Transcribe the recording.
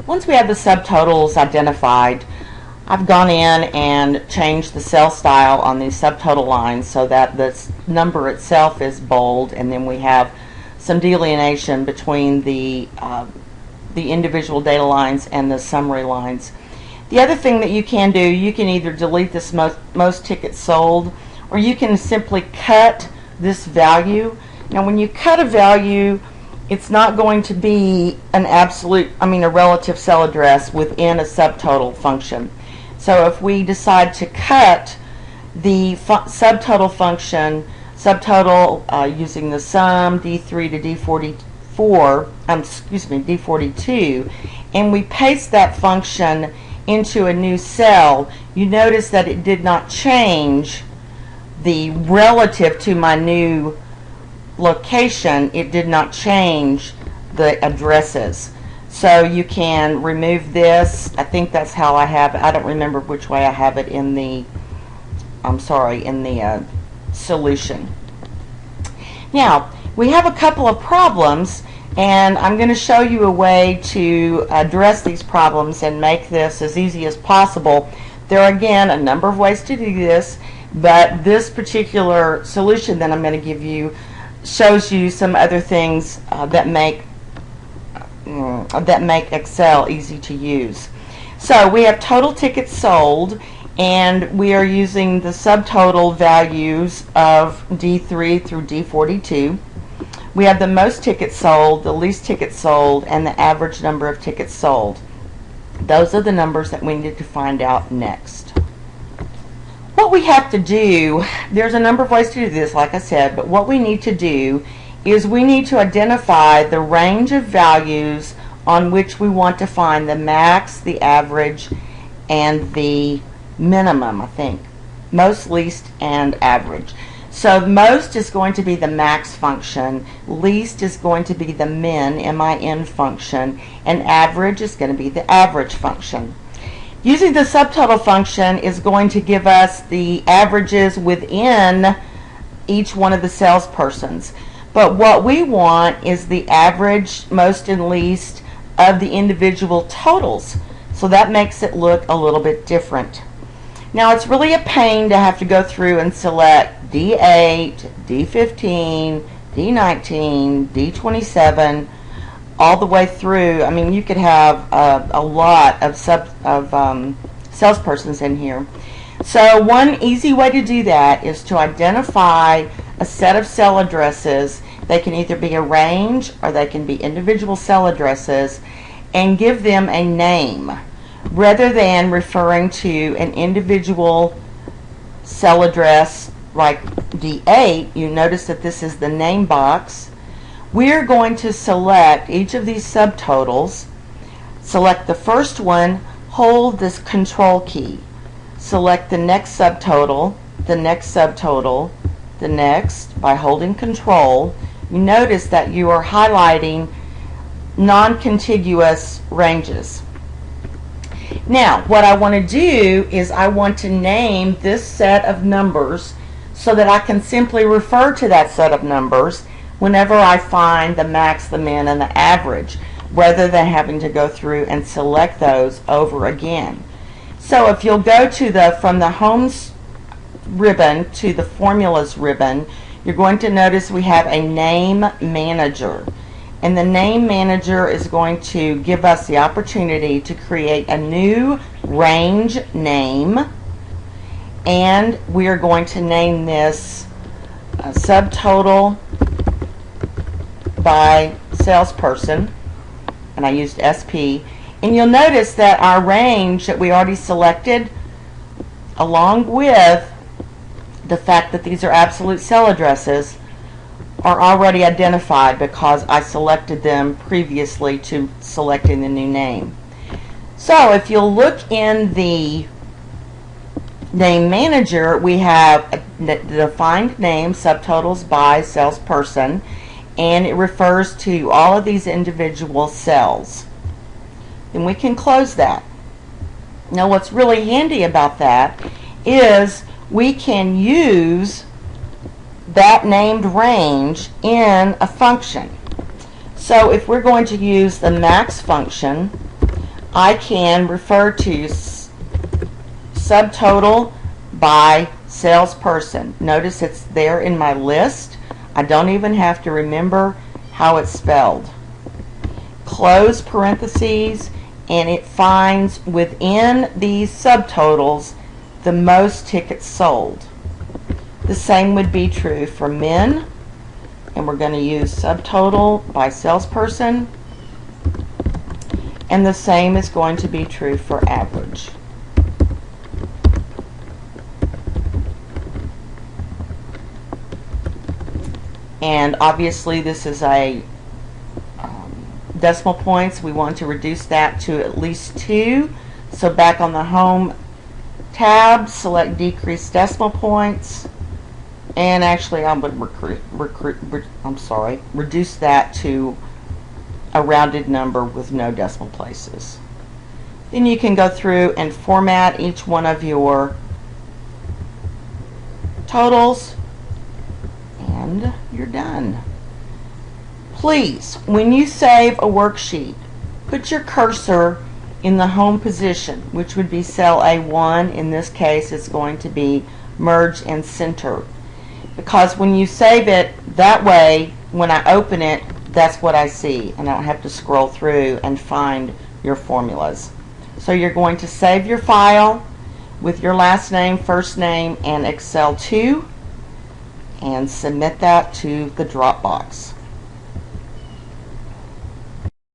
Once we have the subtotals identified, I've gone in and changed the cell style on these subtotal lines so that the number itself is bold, and then we have some delineation between the individual data lines and the summary lines. The other thing that you can do, you can either delete this most tickets sold, or you can simply cut this value. Now when you cut a value, it's not going to be an a relative cell address within a subtotal function. So if we decide to cut the subtotal function, using the sum D3 to D42, and we paste that function into a new cell, you notice that it did not change the relative to my new location. It did not change the addresses. So you can remove this. I think that's how I have it. I don't remember which way I have it in the solution. Now we have a couple of problems, and I'm going to show you a way to address these problems and make this as easy as possible. There are, again, a number of ways to do this, but this particular solution that I'm going to give you shows you some other things that make Excel easy to use. So we have total tickets sold, and we are using the subtotal values of D3 through D42. We have the most tickets sold, the least tickets sold, and the average number of tickets sold. Those are the numbers that we need to find out next. What we have to do, there's a number of ways to do this, like I said, but what we need to do is we need to identify the range of values on which we want to find the max, the average, and the minimum, I think. Most, least, and average. So most is going to be the max function, least is going to be the min function, and average is going to be the average function. Using the subtotal function is going to give us the averages within each one of the salespersons. But what we want is the average, most, and least of the individual totals. So that makes it look a little bit different. Now it's really a pain to have to go through and select D8, D15, D19, D27, all the way through. I mean, you could have a lot of salespersons in here. So one easy way to do that is to identify a set of cell addresses. They can either be a range or they can be individual cell addresses, and give them a name rather than referring to an individual cell address like D8. You notice that this is the name box. We're going to select each of these subtotals. Select the first one, hold this control key. Select the next subtotal, the next subtotal, the next, by holding control. You notice that you are highlighting non-contiguous ranges. Now, what I want to do is I want to name this set of numbers so that I can simply refer to that set of numbers whenever I find the max, the min, and the average, rather than having to go through and select those over again. So if you'll go to from the Homes ribbon to the Formulas ribbon, you're going to notice we have a Name Manager. And the Name Manager is going to give us the opportunity to create a new range name, and we are going to name this subtotal by salesperson, and I used SP. And you'll notice that our range that we already selected, along with the fact that these are absolute cell addresses, are already identified because I selected them previously to selecting the new name. So if you'll look in the Name Manager, we have the defined name, subtotals by salesperson, and it refers to all of these individual cells. Then we can close that. Now what's really handy about that is we can use that named range in a function. So if we're going to use the max function, I can refer to subtotal by salesperson. Notice it's there in my list. I don't even have to remember how it's spelled. Close parentheses, and it finds within these subtotals the most tickets sold. The same would be true for men, and we're going to use subtotal by salesperson, and the same is going to be true for average. And obviously this is a decimal points. We want to reduce that to at least 2. So back on the home tab, select decrease decimal points, and actually I would reduce that to a rounded number with no decimal places. Then you can go through and format each one of your totals, and you're done. Please, when you save a worksheet, put your cursor in the home position, which would be cell A1. In this case, it's going to be merge and center, because when you save it that way, when I open it, that's what I see, and I don't have to scroll through and find your formulas. So you're going to save your file with your last name, first name, and Excel 2, and submit that to the Dropbox.